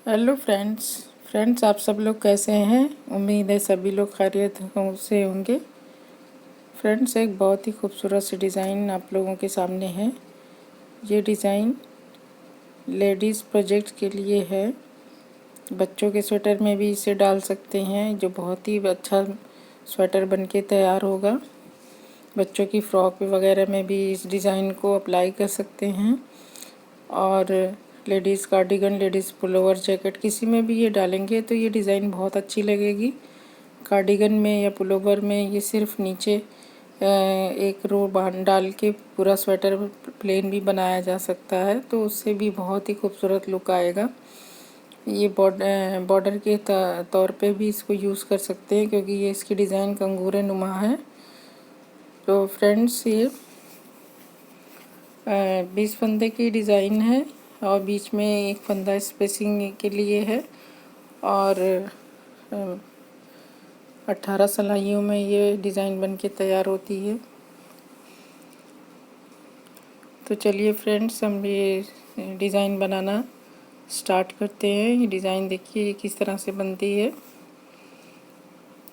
Hello friends आप सब लोग कैसे हैं। उम्मीद है सभी लोग खैरियत से होंगे। फ्रेंड्स, एक बहुत ही खूबसूरत सी डिज़ाइन आप लोगों के सामने है। ये डिज़ाइन लेडीज़ प्रोजेक्ट के लिए है। बच्चों के स्वेटर में भी इसे डाल सकते हैं, जो बहुत ही अच्छा स्वेटर बनके तैयार होगा। बच्चों की फ्रॉक वगैरह में भी इस डिज़ाइन को अप्लाई कर सकते हैं। और ladies cardigan, ladies pullover, jacket किसी में भी ये डालेंगे तो ये डिज़ाइन बहुत अच्छी लगेगी। कार्डिगन में या पुलोवर में ये सिर्फ नीचे एक रो बांध डाल के पूरा स्वेटर प्लेन भी बनाया जा सकता है, तो उससे भी बहुत ही खूबसूरत लुक आएगा। ये बॉर्डर के तौर पे भी इसको यूज़ कर सकते हैं, क्योंकि ये इसकी डिज़ाइन कंगूरे नुमा है। तो फ्रेंड्स, ये 20 फंदे की डिज़ाइन है और बीच में एक फंदा स्पेसिंग के लिए है और 18 सिलाइयों में ये डिज़ाइन बनके तैयार होती है। तो चलिए फ्रेंड्स, हम ये डिज़ाइन बनाना स्टार्ट करते हैं। ये डिज़ाइन देखिए किस तरह से बनती है।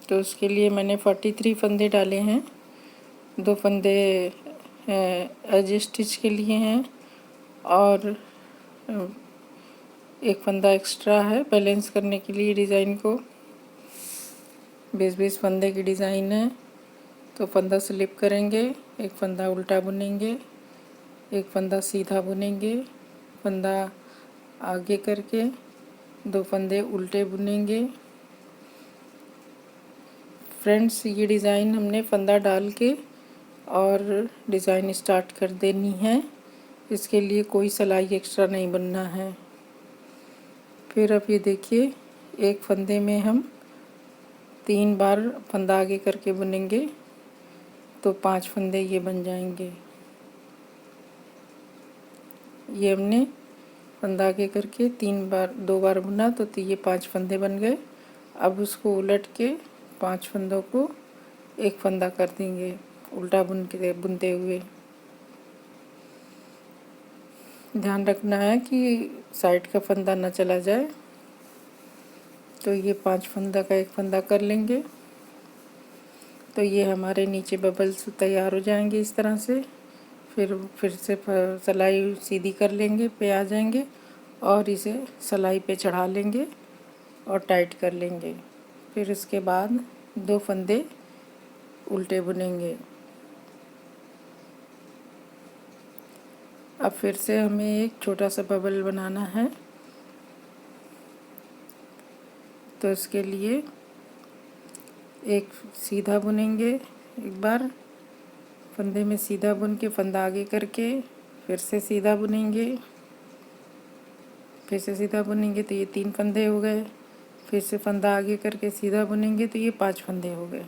तो उसके लिए मैंने 43 फंदे डाले हैं। 2 फंदे एज स्टिच के लिए हैं और एक फंदा एक्स्ट्रा है बैलेंस करने के लिए। डिज़ाइन को 20-20 फंदे की डिज़ाइन है। तो फंदा स्लिप करेंगे, एक फंदा उल्टा बुनेंगे, एक फंदा सीधा बुनेंगे, फंदा आगे करके 2 फंदे उल्टे बुनेंगे। फ्रेंड्स, ये डिज़ाइन हमने फंदा डाल के और डिज़ाइन स्टार्ट कर देनी है। इसके लिए कोई सिलाई एक्स्ट्रा नहीं बनना है। फिर अब ये देखिए, एक फंदे में हम 3 बार फंदा आगे करके बुनेंगे तो 5 फंदे ये बन जाएंगे। ये हमने फंदा आगे करके 2 बार बुना तो ये 5 फंदे बन गए। अब उसको उलट के 5 फंदों को एक फंदा कर देंगे उल्टा बुनते हुए। ध्यान रखना है कि साइड का फंदा ना चला जाए। तो ये 5 फंदा का एक फंदा कर लेंगे तो ये हमारे नीचे बबल्स तैयार हो जाएंगे इस तरह से। फिर से सिलाई सीधी कर लेंगे, पे आ जाएंगे और इसे सिलाई पे चढ़ा लेंगे और टाइट कर लेंगे। फिर इसके बाद 2 फंदे उल्टे बुनेंगे। अब फिर से हमें एक छोटा सा बबल बनाना है। तो इसके लिए एक सीधा बुनेंगे, एक बार फंदे में सीधा बुन के फंदा आगे करके फिर से सीधा बुनेंगे, फिर से सीधा बुनेंगे तो ये 3 फंदे हो गए। फिर से फंदा आगे करके सीधा बुनेंगे तो ये 5 फंदे हो गए।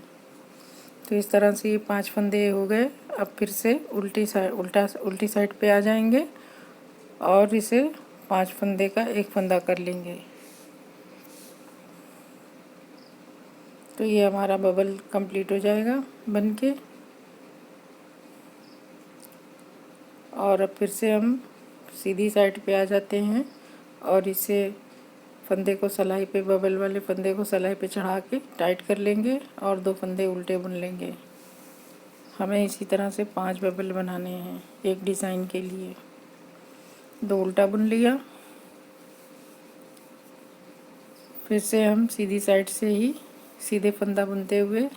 तो इस तरह से ये 5 फंदे हो गए। अब फिर से उल्टी साइड पे आ जाएंगे और इसे 5 फंदे का एक फंदा कर लेंगे। तो ये हमारा बबल कंप्लीट हो जाएगा बन के। और अब फिर से हम सीधी साइड पे आ जाते हैं और इसे फंदे को सिलाई पे, बबल वाले फंदे को सिलाई पे चढ़ा के टाइट कर लेंगे और 2 फंदे उल्टे बुन लेंगे। हमें इसी तरह से 5 बबल बनाने हैं एक डिज़ाइन के लिए। 2 उल्टा बुन लिया। फिर से हम सीधी साइड से ही सीधे फंदा बुनते हुए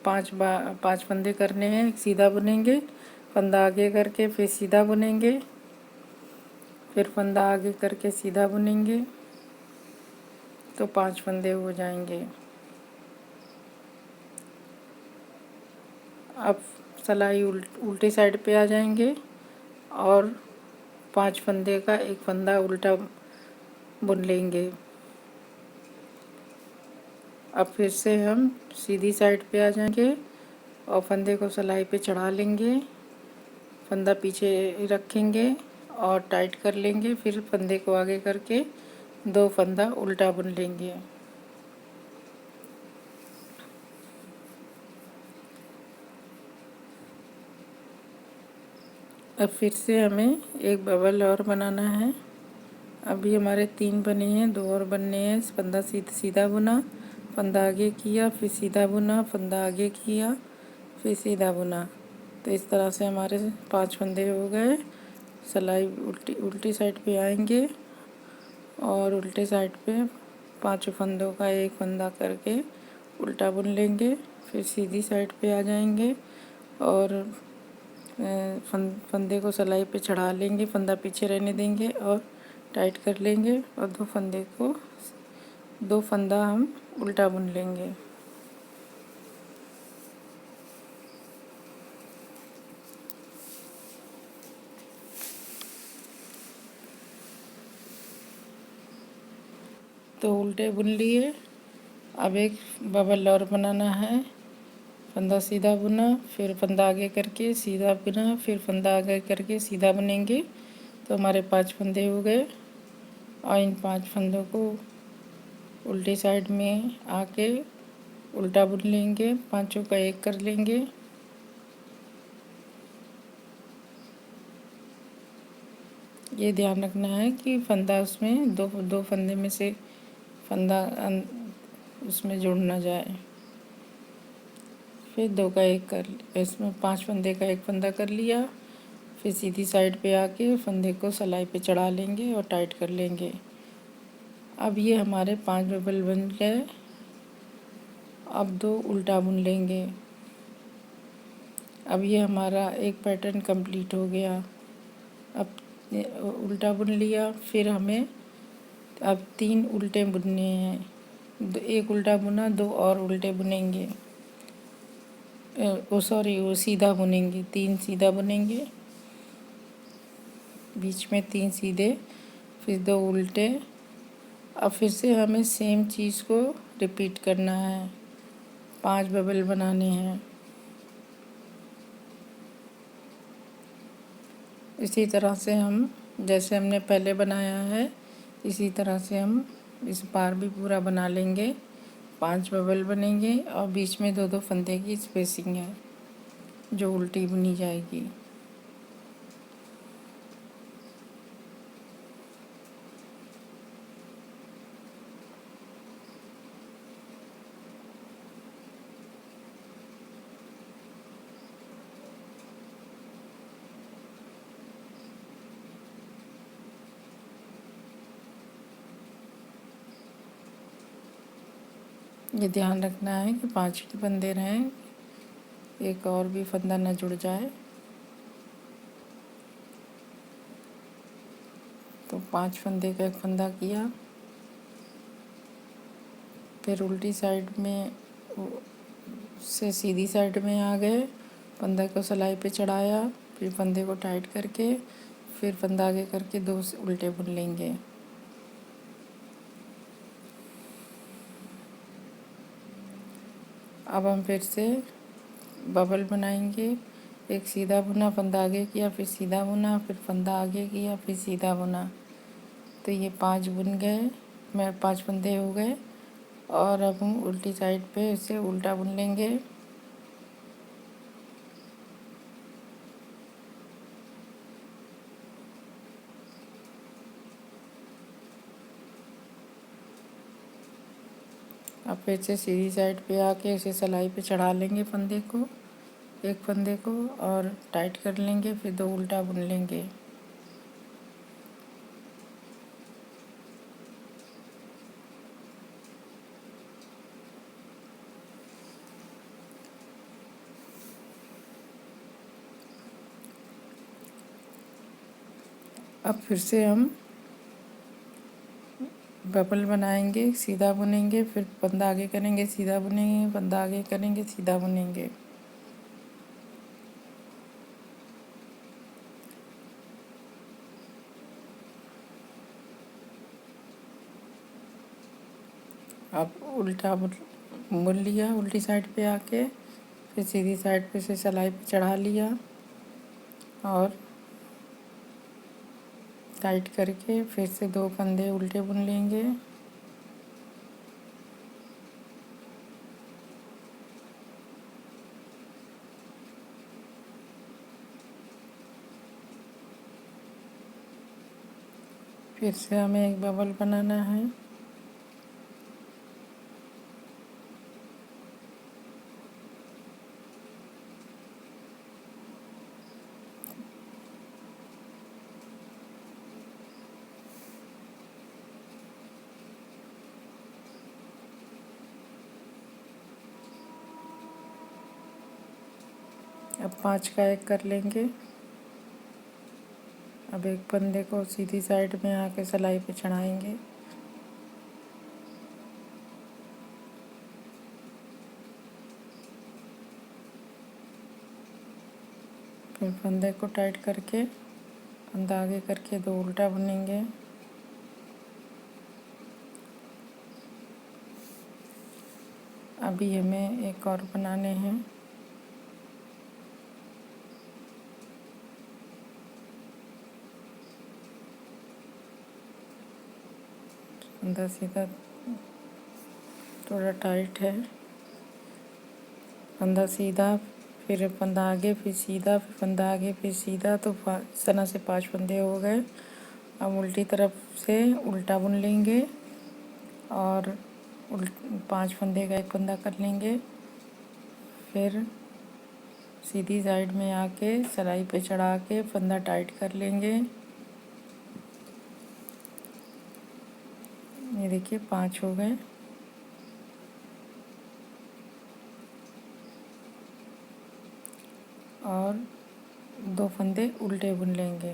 5 फंदे करने हैं। एक सीधा बुनेंगे, फंदा आगे करके फिर सीधा बुनेंगे, फिर फंदा आगे करके सीधा बुनेंगे तो 5 फंदे हो जाएंगे। अब सिलाई उल्टी साइड पे आ जाएंगे और 5 फंदे का एक फंदा उल्टा बुन लेंगे। अब फिर से हम सीधी साइड पे आ जाएंगे और फंदे को सिलाई पे चढ़ा लेंगे, फंदा पीछे रखेंगे और टाइट कर लेंगे। फिर फंदे को आगे करके 2 फंदा उल्टा बुन लेंगे। अब फिर से हमें एक बबल और बनाना है। अभी हमारे 3 बने हैं, 2 और बनने हैं। फंदा सीधा बुना, फंदा आगे किया, फिर सीधा बुना, फंदा आगे किया, फिर सीधा बुना। तो इस तरह से हमारे 5 फंदे हो गए। सिलाई उल्टी उल्टी साइड पे आएंगे और उल्टे साइड पे 5 फंदों का एक फंदा करके उल्टा बुन लेंगे। फिर सीधी साइड पे आ जाएंगे और फंदे को सिलाई पे चढ़ा लेंगे, फंदा पीछे रहने देंगे और टाइट कर लेंगे और 2 फंदा हम उल्टा बुन लेंगे। तो उल्टे बुन लिए। अब एक बबल और बनाना है। फंदा सीधा बुना, फिर फंदा आगे करके सीधा बुना, फिर फंदा आगे करके सीधा बुनेंगे। तो हमारे 5 फंदे हो गए और इन 5 फंदों को उल्टी साइड में आके उल्टा बुन लेंगे, पांचों का एक कर लेंगे। ये ध्यान रखना है कि फंदा उसमें दो फंदे में से फंदा उसमें जुड़ ना जाए। फिर 2 का 1 कर, इसमें 5 फंदे का एक फंदा कर लिया। फिर सीधी साइड पे आके फंदे को सिलाई पे चढ़ा लेंगे और टाइट कर लेंगे। अब ये हमारे 5 बबल बन गए। अब 2 उल्टा बुन लेंगे। अब ये हमारा एक पैटर्न कंप्लीट हो गया। अब उल्टा बुन लिया, फिर हमें अब 3 उल्टे बुनने हैं। एक उल्टा बुना, 2 और उल्टे बुनेंगे। वो सीधा बुनेंगे, 3 सीधा बुनेंगे, बीच में 3 सीधे, फिर 2 उल्टे। अब फिर से हमें सेम चीज़ को रिपीट करना है। 5 बबल बनाने हैं। इसी तरह से हम जैसे हमने पहले बनाया है इसी तरह से हम इस बार भी पूरा बना लेंगे। 5 बबल बनेंगे और बीच में 2-2 फंदे की स्पेसिंग है जो उल्टी बुनी जाएगी। ये ध्यान रखना है कि 5 ही फंदे रहें, एक और भी फंदा न जुड़ जाए। तो 5 फंदे का एक फंदा किया, फिर उल्टी साइड में से सीधी साइड में आ गए, फंदे को सिलाई पे चढ़ाया, फिर फंदे को टाइट करके फिर फंदा आगे करके 2 उल्टे बुन लेंगे। अब हम फिर से बबल बनाएंगे। एक सीधा बुना, फंदा आगे किया, फिर सीधा बुना, फिर फंदा आगे किया, फिर सीधा बुना। तो ये 5 बुन गए, 5 फंदे हो गए। और अब हम उल्टी साइड पे इसे उल्टा बुन लेंगे। अब फिर से सीधी साइड पे आके इसे सिलाई पे चढ़ा लेंगे फंदे को, एक फंदे को, और टाइट कर लेंगे, फिर 2 उल्टा बुन लेंगे। अब फिर से हम बबल बनाएंगे, सीधा बुनेंगे, फिर फंदा आगे करेंगे, सीधा बुनेंगे, फंदा आगे करेंगे, सीधा बुनेंगे। अब उल्टा बुन लिया, उल्टी साइड पे आके फिर सीधी साइड पे से सिलाई पे चढ़ा लिया और टाइट करके फिर से 2 फंदे उल्टे बुन लेंगे। फिर से हमें एक बबल बनाना है। अब 5 का एक कर लेंगे। अब एक फंदे को सीधी साइड में आके सिलाई पे चढ़ाएंगे। फिर फंदे को टाइट करके फंदा आगे करके 2 उल्टा बुनेंगे। अभी हमें एक और बनाने हैं। फंदा सीधा थोड़ा टाइट है, फंदा सीधा, फिर फंदा आगे, फिर सीधा, फिर फंदा आगे, फिर सीधा। तो इस तरह से 5 फंदे हो गए। अब उल्टी तरफ से उल्टा बुन लेंगे और 5 फंदे का एक फंदा कर लेंगे। फिर सीधी साइड में आके सिलाई पे चढ़ा के फंदा टाइट कर लेंगे। ये देखिए 5 हो गए। और 2 फंदे उल्टे बुन लेंगे।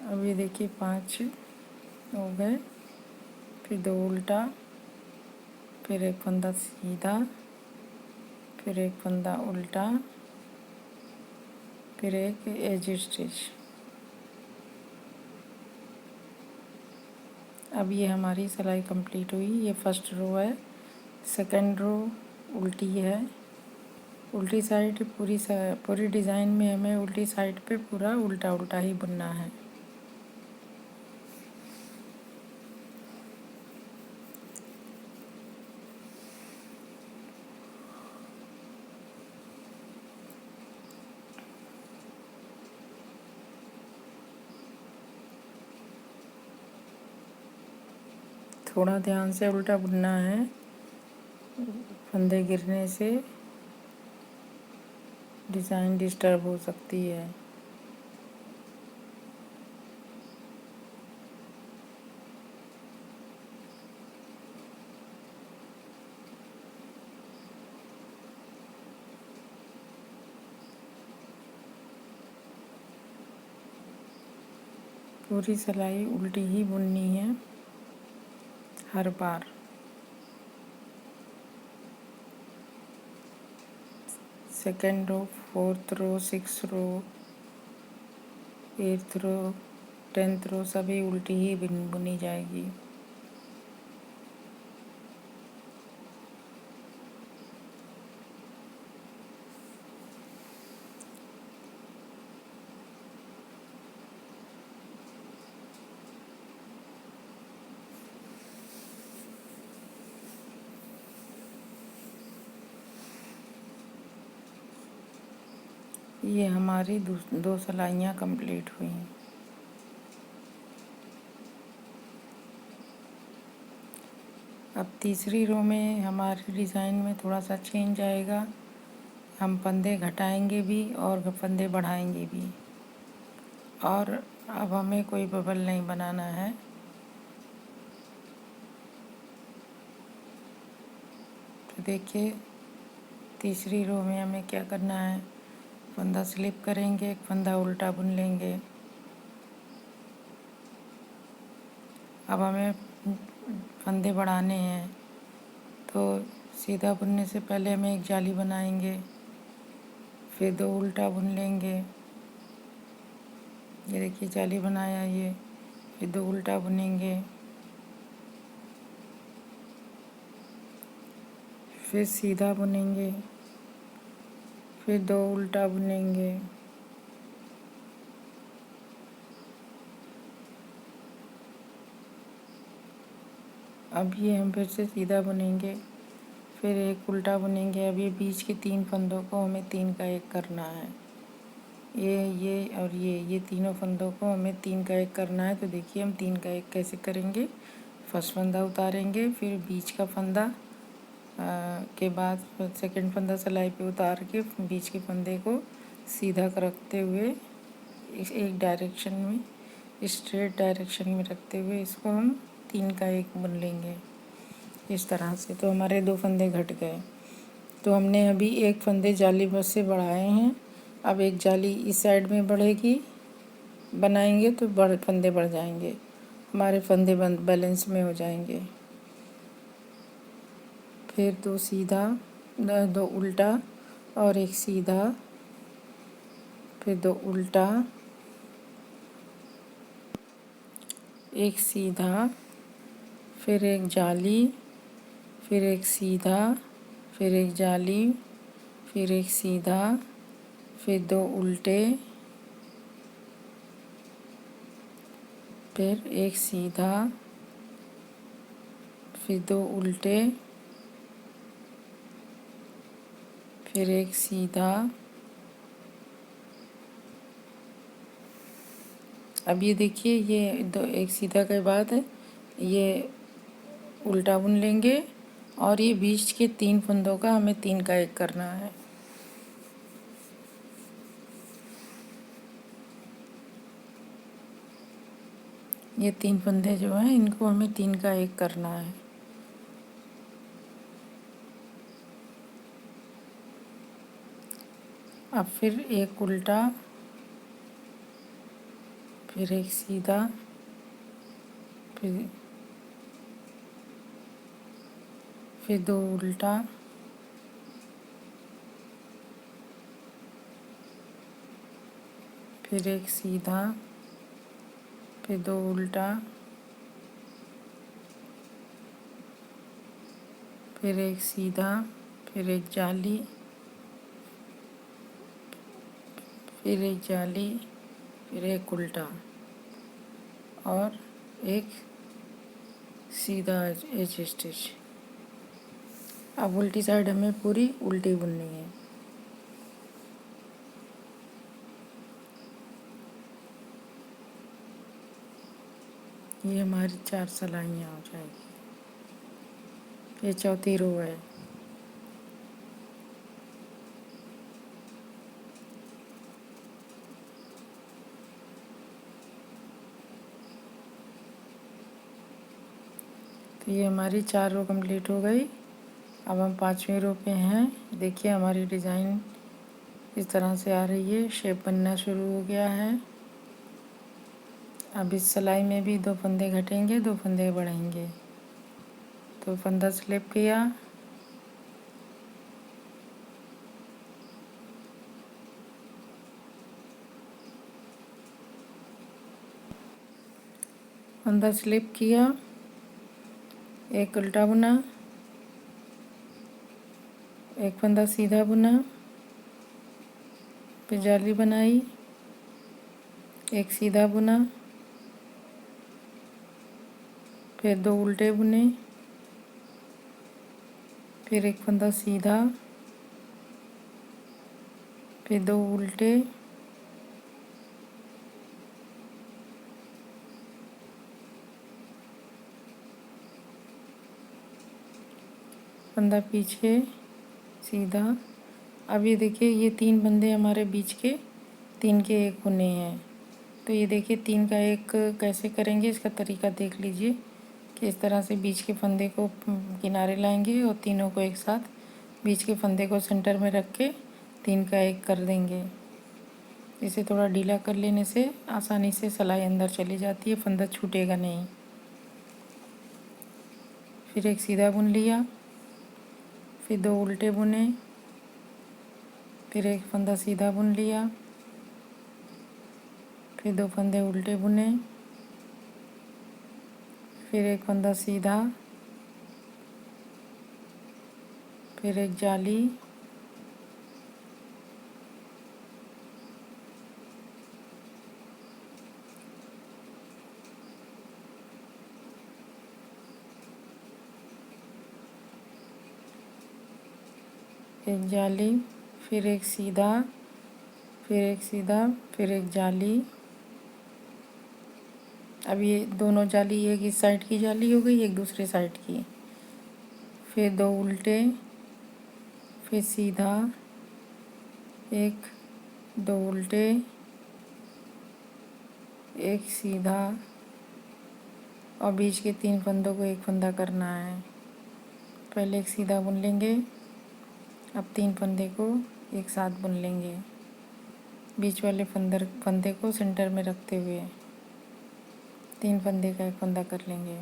अब ये देखिए 5 हो गए। फिर 2 उल्टा, फिर एक फंदा सीधा, फिर एक फंदा उल्टा, फिर एक एज स्टिच। अब ये हमारी सिलाई कंप्लीट हुई। ये फर्स्ट रो है। सेकंड रो उल्टी है। उल्टी साइड पूरी डिज़ाइन में हमें उल्टी साइड पे पूरा उल्टा उल्टा ही बुनना है। थोड़ा ध्यान से उल्टा बुनना है, फंदे गिरने से डिज़ाइन डिस्टर्ब हो सकती है। पूरी सिलाई उल्टी ही बुननी है हर बार। Second row, fourth row, 6th रो, 8th रो, 10th रो सभी उल्टी ही बुनी जाएगी। ये हमारी 2 सिलाइयाँ कंप्लीट हुई। अब तीसरी रो में हमारी डिज़ाइन में थोड़ा सा चेंज आएगा। हम फंदे घटाएंगे भी और फंदे बढ़ाएंगे भी। और अब हमें कोई बबल नहीं बनाना है। तो देखिए तीसरी रो में हमें क्या करना है, फंदा स्लिप करेंगे, एक फंदा उल्टा बुन लेंगे। अब हमें फंदे बढ़ाने हैं, तो सीधा बुनने से पहले हमें एक जाली बनाएंगे, फिर 2 उल्टा बुन लेंगे। ये देखिए जाली बनाया ये, फिर 2 उल्टा बुनेंगे, फिर सीधा बुनेंगे, फिर 2 उल्टा बुनेंगे, अब ये हम फिर से सीधा बुनेंगे, फिर एक उल्टा बुनेंगे। अब ये बीच के 3 फंदों को हमें 3 का एक करना है। ये और ये तीनों फंदों को हमें 3 का 1 करना है। तो देखिए हम 3 का 1 कैसे करेंगे। फर्स्ट फंदा उतारेंगे, फिर बीच का फंदा के बाद सेकंड फंदा सिलाई पे उतार के बीच के फंदे को सीधा रखते हुए एक डायरेक्शन में, स्ट्रेट डायरेक्शन में रखते हुए इसको हम 3 का 1 बुन लेंगे इस तरह से। तो हमारे 2 फंदे घट गए। तो हमने अभी एक फंदे जाली बस से बढ़ाए हैं। अब एक जाली इस साइड में बढ़ेगी, बनाएंगे तो फंदे बढ़ जाएंगे, हमारे फंदे बैलेंस में हो जाएंगे। फिर 2 सीधा, 2 उल्टा और 1 सीधा, फिर 2 उल्टा, 1 सीधा, फिर 1 जाली, फिर 1 सीधा, फिर 1 जाली, फिर 1 सीधा, फिर 2 उल्टे, फिर 1 सीधा, फिर 2 उल्टे, फिर 1 सीधा। अब ये देखिए, ये 1 सीधा के बाद ये उल्टा बुन लेंगे और ये बीच के 3 फंदों का हमें 3 का 1 करना है। ये 3 फंदे जो हैं इनको हमें 3 का 1 करना है। अब फिर 1 उल्टा, फिर 1 सीधा, फिर 2 उल्टा, फिर 1 सीधा, फिर 2 उल्टा, फिर 1 सीधा, फिर 1 जाली, फिर 1 जाली, फिर 1 उल्टा और 1 सीधा एज स्टिच। अब उल्टी साइड हमें पूरी उल्टी बुननी है। ये हमारी 4 सिलाइयाँ हो जाएगी। ये चौथी रो है। तो ये हमारी 4 रो कंप्लीट हो गई। अब हम 5वीं रो पे हैं। देखिए हमारी डिज़ाइन इस तरह से आ रही है, शेप बनना शुरू हो गया है। अब इस सिलाई में भी 2 फंदे घटेंगे, 2 फंदे बढ़ेंगे। तो फंदा स्लिप किया, फंदा स्लिप किया, 1 उल्टा बुना, 1 फंदा सीधा बुना, फिर जाली बनाई, 1 सीधा बुना, फिर 2 उल्टे बुने, फिर 1 फंदा सीधा, फिर 2 उल्टे, फंदा पीछे सीधा। अब ये देखिए, ये 3 फंदे हमारे बीच के 3 के 1 बुने हैं। तो ये देखिए 3 का 1 कैसे करेंगे, इसका तरीका देख लीजिए कि इस तरह से बीच के फंदे को किनारे लाएंगे और तीनों को एक साथ बीच के फंदे को सेंटर में रख के 3 का 1 कर देंगे। इसे थोड़ा ढीला कर लेने से आसानी से सिलाई अंदर चली जाती है, फंदा छूटेगा नहीं। फिर 1 सीधा बुन लिया, फिर 2 उल्टे बुने, फिर 1 फंदा सीधा बुन लिया, फिर 2 फंदे उल्टे बुने, फिर 1 फंदा सीधा, फिर 1 जाली, एक जाली, फिर 1 सीधा, फिर एक सीधा, फिर एक जाली। अब ये दोनों जाली, एक इस साइड की जाली हो गई, एक दूसरे साइड की। फिर 2 उल्टे, फिर सीधा, एक 2 उल्टे, एक सीधा, और बीच के 3 फंदों को एक फंदा करना है। पहले एक सीधा बुन लेंगे, अब 3 फंदे को एक साथ बुन लेंगे, बीच वाले फंदे को सेंटर में रखते हुए 3 फंदे का एक फंदा कर लेंगे।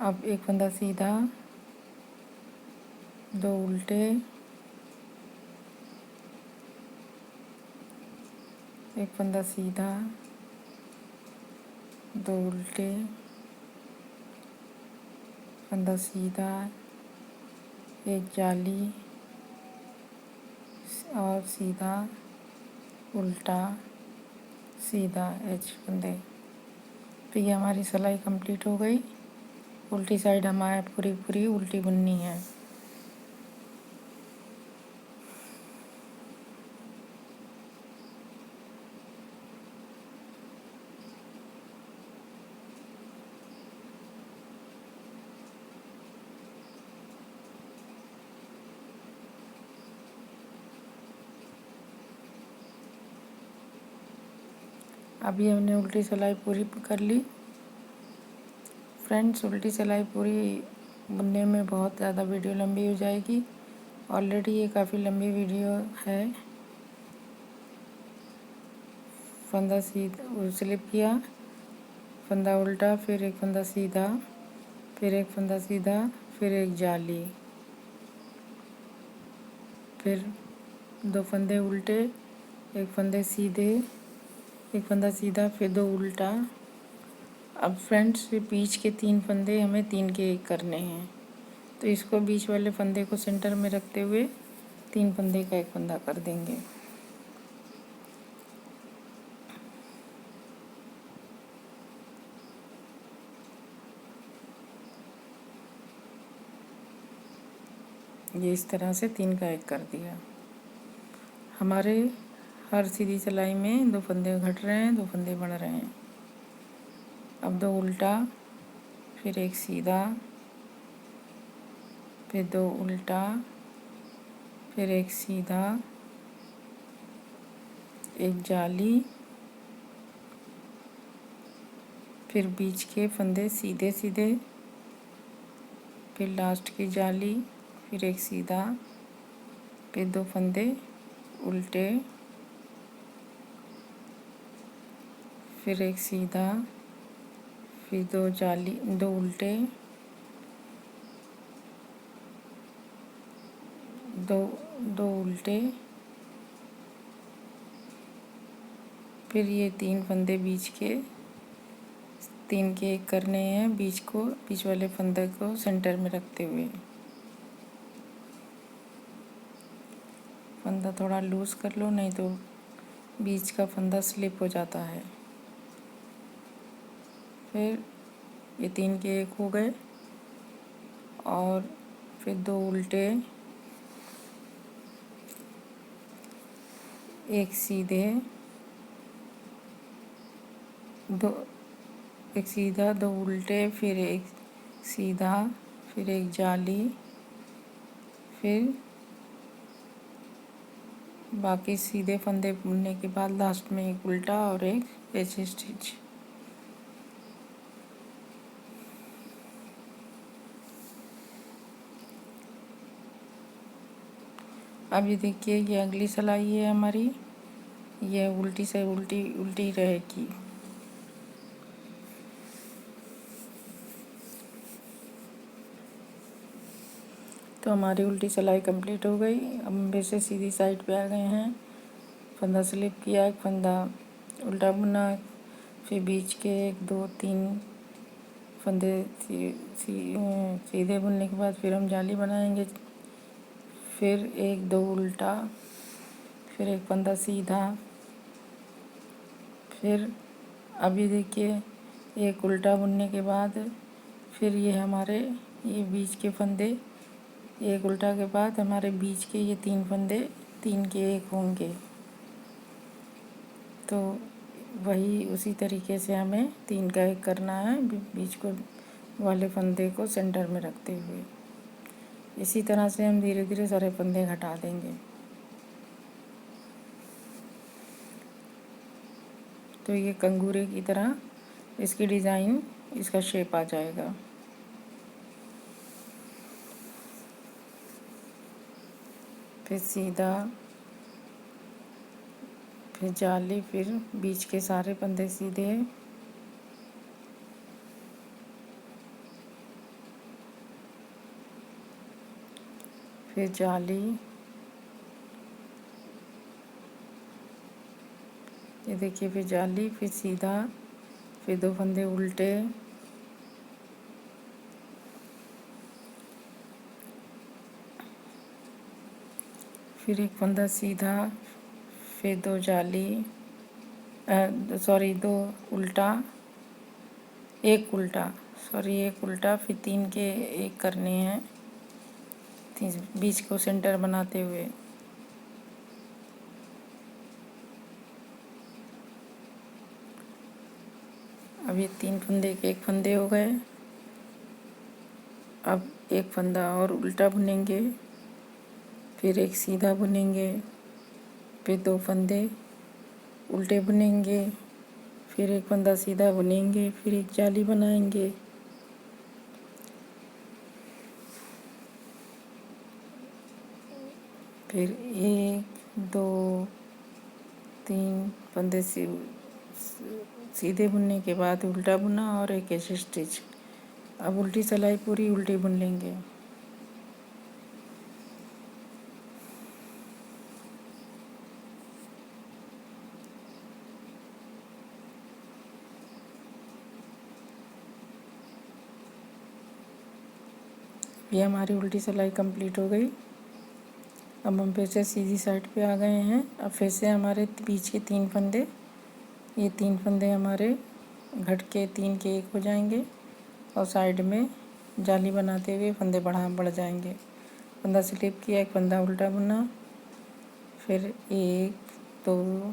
अब एक फंदा सीधा, 2 उल्टे, एक फंदा सीधा, 2 उल्टे, फंदा सीधा, एक जाली और सीधा, उल्टा, सीधा, एच फंदे। तो ये हमारी सिलाई कंप्लीट हो गई। उल्टी साइड हमारे पूरी पूरी उल्टी बुननी है। अभी हमने उल्टी सिलाई पूरी कर ली। फ्रेंड्स, उल्टी सिलाई पूरी बुनने में बहुत ज़्यादा वीडियो लंबी हो जाएगी। ऑलरेडी ये काफ़ी लंबी वीडियो है। फंदा सीधा स्लिप किया, फंदा उल्टा, फिर एक फंदा सीधा, फिर एक फंदा सीधा, फिर एक जाली, फिर 2 फंदे उल्टे, एक फंदे सीधे, एक फंदा सीधा, फिर 2 उल्टा। अब फ्रेंड्स, बीच के 3 फंदे हमें 3 के एक करने हैं, तो इसको बीच वाले फंदे को सेंटर में रखते हुए 3 फंदे का एक फंदा कर देंगे। ये इस तरह से 3 का एक कर दिया। हमारे हर सीधी सिलाई में 2 फंदे घट रहे हैं, 2 फंदे बढ़ रहे हैं। अब 2 उल्टा, फिर एक सीधा, फिर 2 उल्टा, फिर एक सीधा, एक जाली, फिर बीच के फंदे सीधे सीधे, फिर लास्ट की जाली, फिर एक सीधा, फिर 2 फंदे उल्टे, फिर एक सीधा, फिर 2 जाली, 2 उल्टे, 2 उल्टे, फिर ये 3 फंदे बीच के 3 के एक करने हैं, बीच वाले फंदे को सेंटर में रखते हुए। फंदा थोड़ा लूज़ कर लो, नहीं तो बीच का फंदा स्लिप हो जाता है। फिर ये 3 के एक हो गए, और फिर 2 उल्टे, एक सीधे, एक सीधा, 2 उल्टे, फिर एक सीधा, फिर एक जाली, फिर बाकी सीधे फंदे बुनने के बाद लास्ट में एक उल्टा और एक एच स्टिच। अब ये देखिए, ये अगली सिलाई है हमारी, ये उल्टी से उल्टी उल्टी रहेगी। तो हमारी उल्टी सिलाई कंप्लीट हो गई। अब हम वैसे सीधी साइड पे आ गए हैं। फंदा स्लिप किया, एक फंदा उल्टा बुना, फिर बीच के 1 2 3 फंदे सीधे बुनने के बाद फिर हम जाली बनाएंगे, फिर 1 2 उल्टा, फिर एक फंदा सीधा, फिर अभी देखिए एक उल्टा बुनने के बाद फिर ये हमारे ये बीच के फंदे, एक उल्टा के बाद हमारे बीच के ये 3 फंदे 3 के 1 होंगे। तो वही उसी तरीके से हमें 3 का 1 करना है, बीच को वाले फंदे को सेंटर में रखते हुए। इसी तरह से हम धीरे धीरे सारे फंदे घटा देंगे। तो ये कंगूरे की तरह इसकी डिज़ाइन, इसका शेप आ जाएगा। फिर सीधा, फिर जाली, फिर बीच के सारे फंदे सीधे, फिर जाली, ये देखिए, फिर जाली, फिर सीधा, फिर 2 फंदे उल्टे, फिर 1 फंदा सीधा, फिर 2 जाली, 2 उल्टा, 1 उल्टा, 1 उल्टा, फिर 3 के 1 करने हैं, बीच को सेंटर बनाते हुए। अब ये 3 फंदे के 1 फंदे हो गए। अब 1 फंदा और उल्टा बुनेंगे, फिर 1 सीधा बुनेंगे, फिर 2 फंदे उल्टे बुनेंगे, फिर 1 फंदा सीधा बुनेंगे, फिर 1 जाली बनाएंगे, फिर 1 2 3 फंदे सीधे बुनने के बाद उल्टा बुना और 1 ऐसे स्टिच। अब उल्टी सिलाई पूरी उल्टी बुन लेंगे। ये हमारी उल्टी सिलाई कंप्लीट हो गई। अब हम फिर से सीधी साइड पे आ गए हैं। अब फिर से हमारे बीच के 3 फंदे, ये 3 फंदे हमारे घट के 3 के 1 हो जाएंगे और साइड में जाली बनाते हुए फंदे बढ़ जाएंगे। फंदा स्लिप किया, 1 फंदा उल्टा बुना, फिर 1 2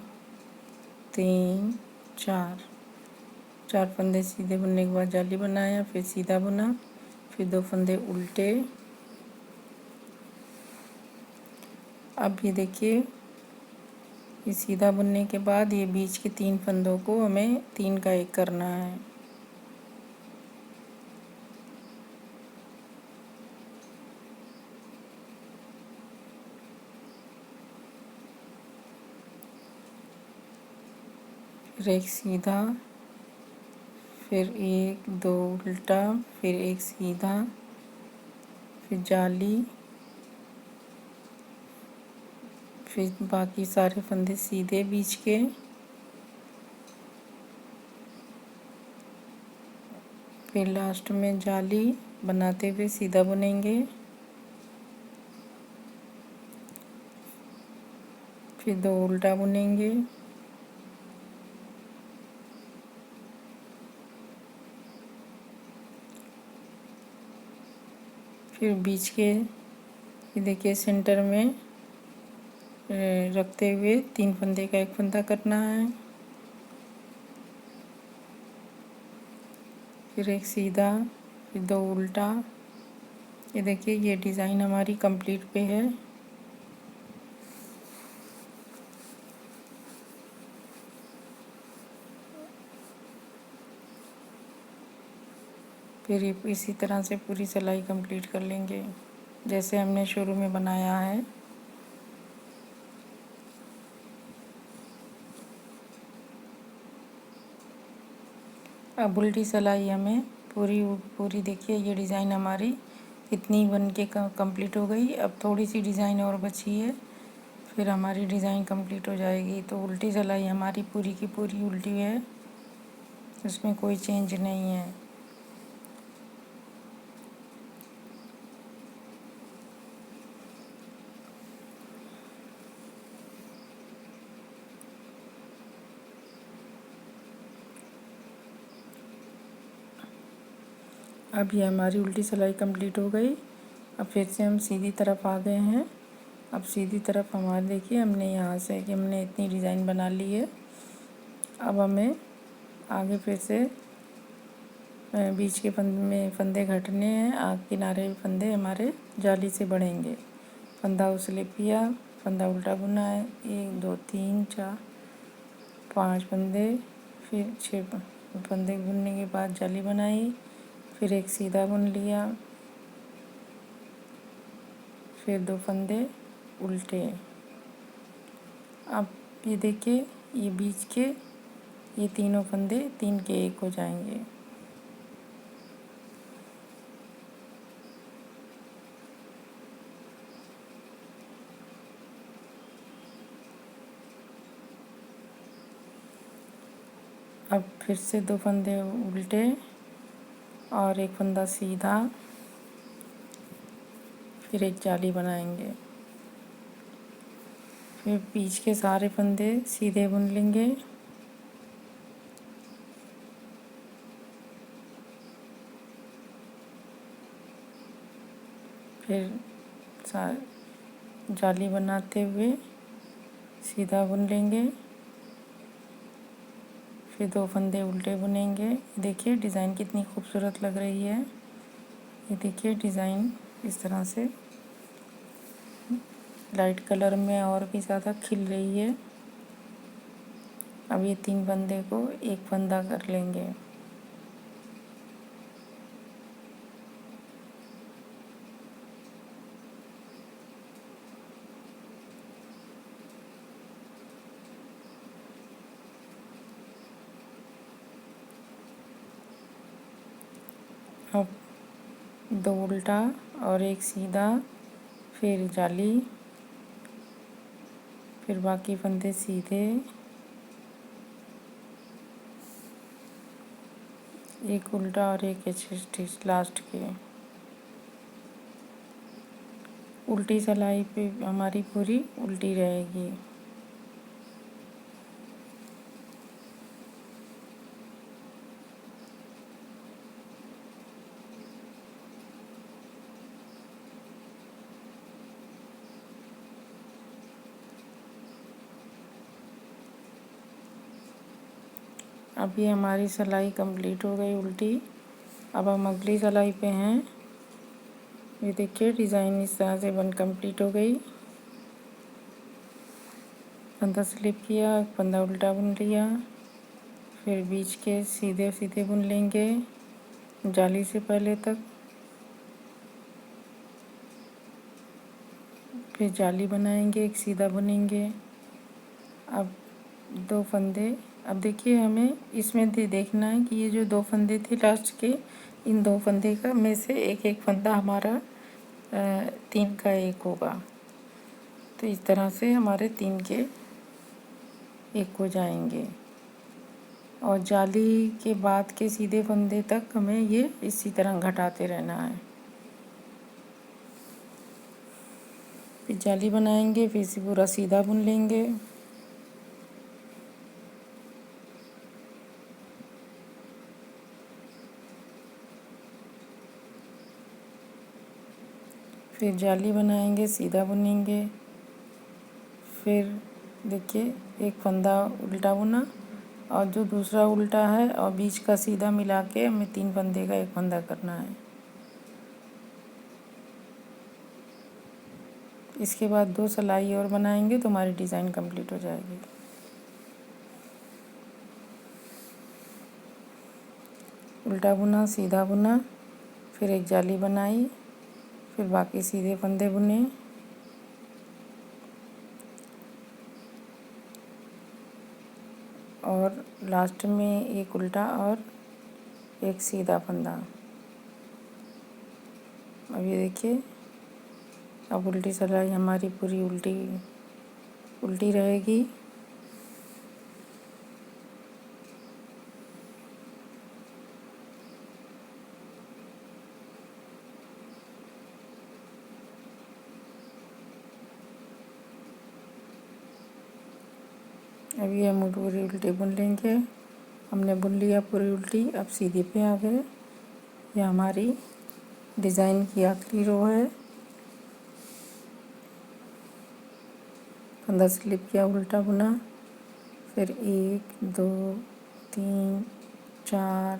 3 4 फंदे सीधे बुनने के बाद जाली बनाया, फिर सीधा बुना, फिर 2 फंदे उल्टे। अब ये देखिए, ये सीधा बुनने के बाद ये बीच के 3 फंदों को हमें 3 का 1 करना है। फिर 1 सीधा, फिर 1 2 उल्टा, फिर 1 सीधा, फिर जाली, फिर बाकी सारे फंदे सीधे बीच के, फिर लास्ट में जाली बनाते हुए सीधा बुनेंगे, फिर 2 उल्टा बुनेंगे, फिर बीच के, ये देखिए, सेंटर में रखते हुए 3 फंदे का 1 फंदा करना है, फिर 1 सीधा, फिर 2 उल्टा। ये देखिए, ये डिज़ाइन हमारी कंप्लीट पे है। फिर इसी तरह से पूरी सिलाई कंप्लीट कर लेंगे जैसे हमने शुरू में बनाया है। अब उल्टी सिलाई हमें पूरी देखिए, ये डिज़ाइन हमारी इतनी बन के कंप्लीट हो गई। अब थोड़ी सी डिज़ाइन और बची है, फिर हमारी डिज़ाइन कंप्लीट हो जाएगी। तो उल्टी सिलाई हमारी पूरी की पूरी उल्टी है, उसमें कोई चेंज नहीं है। अब ये हमारी उल्टी सिलाई कंप्लीट हो गई। अब फिर से हम सीधी तरफ आ गए हैं। अब सीधी तरफ हमारे देखिए हमने यहाँ से कि हमने इतनी डिज़ाइन बना ली है। अब हमें आगे फिर से बीच के में फंदे घटने हैं, आगे किनारे फंदे हमारे जाली से बढ़ेंगे। फंदा स्लिप किया, फंदा उल्टा बुना है, 1 2 3 4 5 फंदे, फिर 6 फंदे बुनने के बाद जाली बनाई, फिर एक सीधा बुन लिया, फिर 2 फंदे उल्टे। अब ये देखिए ये बीच के ये तीनों फंदे 3 के 1 हो जाएंगे। अब फिर से 2 फंदे उल्टे और एक फंदा सीधा, फिर एक जाली बनाएंगे, फिर बीच के सारे फंदे सीधे बुन लेंगे, फिर जाली बनाते हुए सीधा बुन लेंगे, फिर 2 फंदे उल्टे बुनेंगे। देखिए डिज़ाइन कितनी खूबसूरत लग रही है। ये देखिए डिज़ाइन इस तरह से लाइट कलर में और भी ज़्यादा खिल रही है। अब ये 3 फंदे को एक फंदा कर लेंगे। अब 2 उल्टा और एक सीधा, फिर जाली, फिर बाकी फंदे सीधे, एक उल्टा और एक स्टिच लास्ट के। उल्टी सिलाई पे हमारी पूरी उल्टी रहेगी। अब ये हमारी सिलाई कंप्लीट हो गई उल्टी। अब हम अगली सिलाई पे हैं। ये देखिए डिज़ाइन इस तरह से बन कंप्लीट हो गई। फंदा स्लिप किया, फंदा उल्टा बुन लिया, फिर बीच के सीधे सीधे बुन लेंगे जाली से पहले तक, फिर जाली बनाएंगे, एक सीधा बुनेंगे। अब 2 फंदे, अब देखिए हमें इसमें देखना है कि ये जो 2 फंदे थे लास्ट के, इन 2 फंदे का में से एक एक फंदा हमारा 3 का 1 होगा। तो इस तरह से हमारे 3 के 1 हो जाएंगे। और जाली के बाद के सीधे फंदे तक हमें ये इसी तरह घटाते रहना है। फिर जाली बनाएंगे, फिर से पूरा सीधा बुन लेंगे। फिर जाली बनाएंगे, सीधा बुनेंगे, फिर देखिए एक फंदा उल्टा बुना और जो दूसरा उल्टा है और बीच का सीधा मिला के हमें 3 फंदे का 1 फंदा करना है। इसके बाद 2 सिलाई और बनाएंगे तो हमारी डिज़ाइन कंप्लीट हो जाएगी। उल्टा बुना, सीधा बुना, फिर एक जाली बनाई, फिर बाकी सीधे फंदे बुने, और लास्ट में एक उल्टा और एक सीधा फंदा। अब ये देखिए अब उल्टी सिलाई हमारी पूरी उल्टी उल्टी रहेगी। अब ये हम पूरी उल्टी बुन लेंगे। हमने बुन लिया पूरी उल्टी। अब सीधी पे आ गए। ये हमारी डिज़ाइन की आखिरी रो है। फंदा स्लिप किया, उल्टा बुना, फिर 1 2 3 4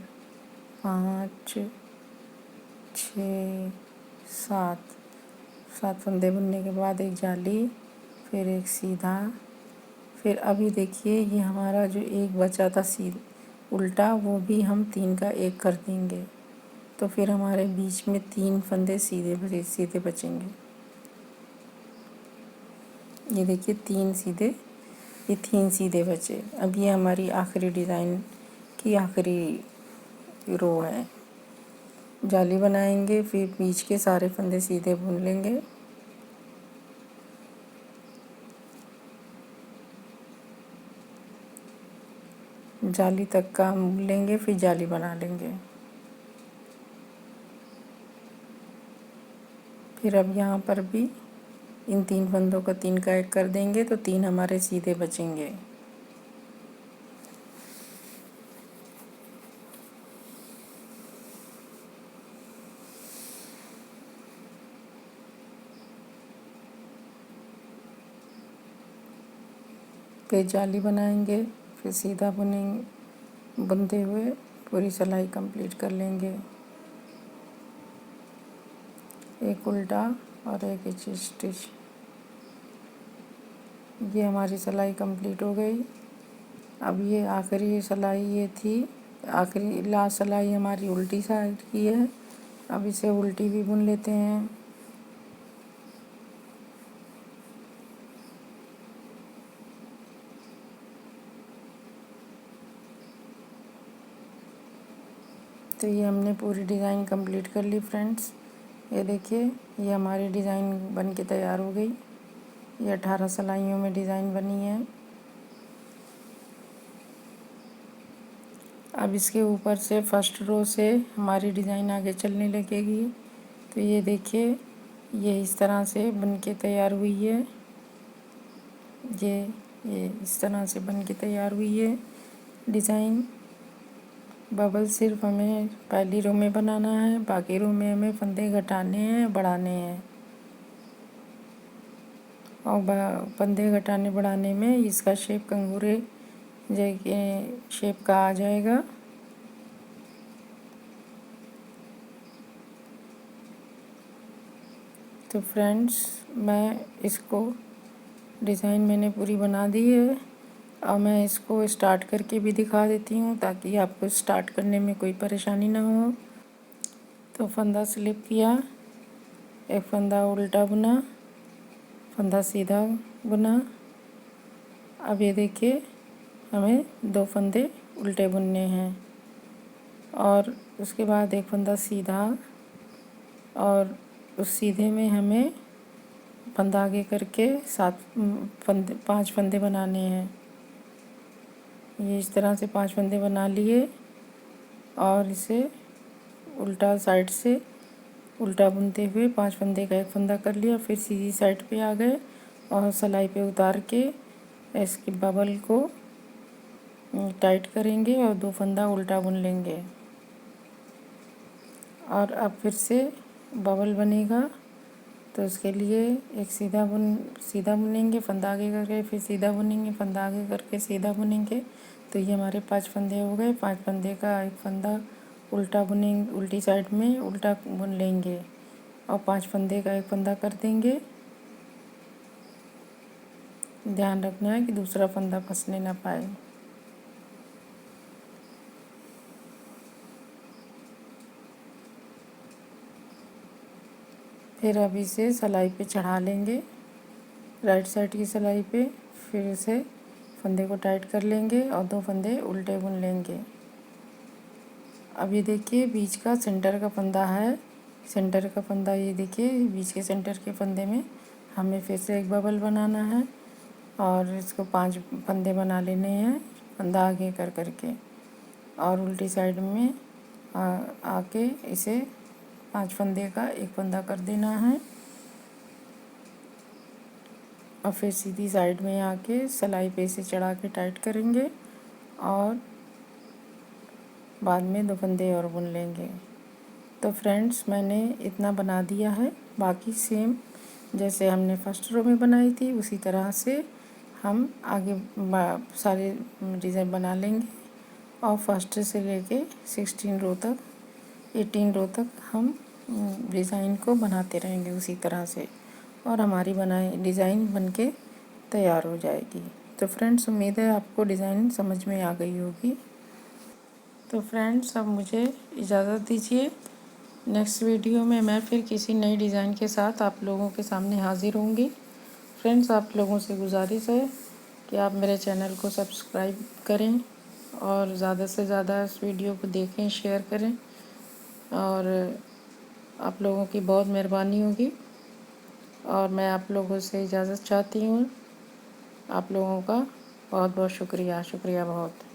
5 6 7 फंदे बुनने के बाद एक जाली, फिर एक सीधा। फिर अभी देखिए ये हमारा जो एक बचा था उल्टा, वो भी हम 3 का एक कर देंगे, तो फिर हमारे बीच में 3 फंदे सीधे सीधे बचेंगे। ये देखिए 3 सीधे, ये 3 सीधे बचे। अब ये हमारी आखिरी डिज़ाइन की आखिरी रो है। जाली बनाएंगे, फिर बीच के सारे फंदे सीधे बुन लेंगे। जाली तक का हम बुन लेंगे, फिर जाली बना लेंगे। फिर अब यहाँ पर भी इन 3 फंदों का 3 का एक कर देंगे, तो 3 हमारे सीधे बचेंगे। फिर जाली बनाएंगे, फिर सीधा बुनते हुए पूरी सिलाई कंप्लीट कर लेंगे। एक उल्टा और एक स्टिच। ये हमारी सिलाई कंप्लीट हो गई। अब ये आखिरी सिलाई ये थी, आखिरी लास्ट सिलाई हमारी उल्टी साइड की है। अब इसे उल्टी भी बुन लेते हैं। तो ये हमने पूरी डिज़ाइन कंप्लीट कर ली फ्रेंड्स। ये देखिए, ये हमारी डिज़ाइन बन के तैयार हो गई। ये 18 सिलाइयों में डिज़ाइन बनी है। अब इसके ऊपर से फर्स्ट रो से हमारी डिज़ाइन आगे चलने लगेगी। तो ये देखिए, ये इस तरह से बन के तैयार हुई है। ये इस तरह से बन के तैयार हुई है डिज़ाइन। बबल सिर्फ हमें पहली रो में बनाना है, बाकी रो में हमें फंदे घटाने हैं, बढ़ाने हैं। और फंदे घटाने बढ़ाने में इसका शेप कंगूरे शेप का आ जाएगा। तो फ्रेंड्स, मैं इसको डिज़ाइन मैंने पूरी बना दी है, और मैं इसको स्टार्ट करके भी दिखा देती हूँ ताकि आपको स्टार्ट करने में कोई परेशानी ना हो। तो फंदा स्लिप किया, एक फंदा उल्टा बुना, फंदा सीधा बुना। अब ये देखिए, हमें 2 फंदे उल्टे बुनने हैं, और उसके बाद एक फंदा सीधा, और उस सीधे में हमें फंदा आगे करके 5 फंदे बनाने हैं। ये इस तरह से 5 फंदे बना लिए, और इसे उल्टा साइड से उल्टा बुनते हुए 5 फंदे का एक फंदा कर लिया। फिर सीधी साइड पे आ गए और सिलाई पे उतार के इसके बबल को टाइट करेंगे और 2 फंदा उल्टा बुन लेंगे। और अब फिर से बबल बनेगा, तो उसके लिए एक सीधा बुनेंगे, फंदा आगे करके फिर सीधा बुनेंगे, फंदा आगे करके सीधा बुनेंगे। तो ये हमारे 5 फंदे हो गए। 5 फंदे का एक फंदा उल्टा बुनेंगे, उल्टी साइड में उल्टा बुन लेंगे, और 5 फंदे का एक फंदा कर देंगे। ध्यान रखना है कि दूसरा फंदा फंसने ना पाए। फिर अब इसे सिलाई पे चढ़ा लेंगे, राइट साइड की सिलाई पे। फिर इसे फंदे को टाइट कर लेंगे और 2 फंदे उल्टे बुन लेंगे। अब ये देखिए, बीच का सेंटर का फंदा है। सेंटर का फंदा ये देखिए, बीच के सेंटर के फंदे में हमें फिर से एक बबल बनाना है, और इसको 5 फंदे बना लेने हैं, फंदा आगे कर करके, और उल्टी साइड में आके इसे 5 फंदे का एक फंदा कर देना है, और फिर सीधी साइड में आके सिलाई पे इसे चढ़ा के टाइट करेंगे, और बाद में 2 फंदे और बुन लेंगे। तो फ्रेंड्स, मैंने इतना बना दिया है। बाकी सेम जैसे हमने फर्स्ट रो में बनाई थी उसी तरह से हम आगे सारे डिज़ाइन बना लेंगे और फर्स्ट से लेके 16 रो तक 18 रो तक हम डिज़ाइन को बनाते रहेंगे उसी तरह से, और हमारी बनाई डिज़ाइन बनके तैयार हो जाएगी। तो फ्रेंड्स, उम्मीद है आपको डिज़ाइन समझ में आ गई होगी। तो फ्रेंड्स, अब मुझे इजाज़त दीजिए। नेक्स्ट वीडियो में मैं फिर किसी नई डिज़ाइन के साथ आप लोगों के सामने हाज़िर होंगी। फ्रेंड्स, आप लोगों से गुजारिश है कि आप मेरे चैनल को सब्सक्राइब करें और ज़्यादा से ज़्यादा इस वीडियो को देखें, शेयर करें, और आप लोगों की बहुत मेहरबानी होगी। और मैं आप लोगों से इजाज़त चाहती हूँ। आप लोगों का बहुत बहुत शुक्रिया बहुत।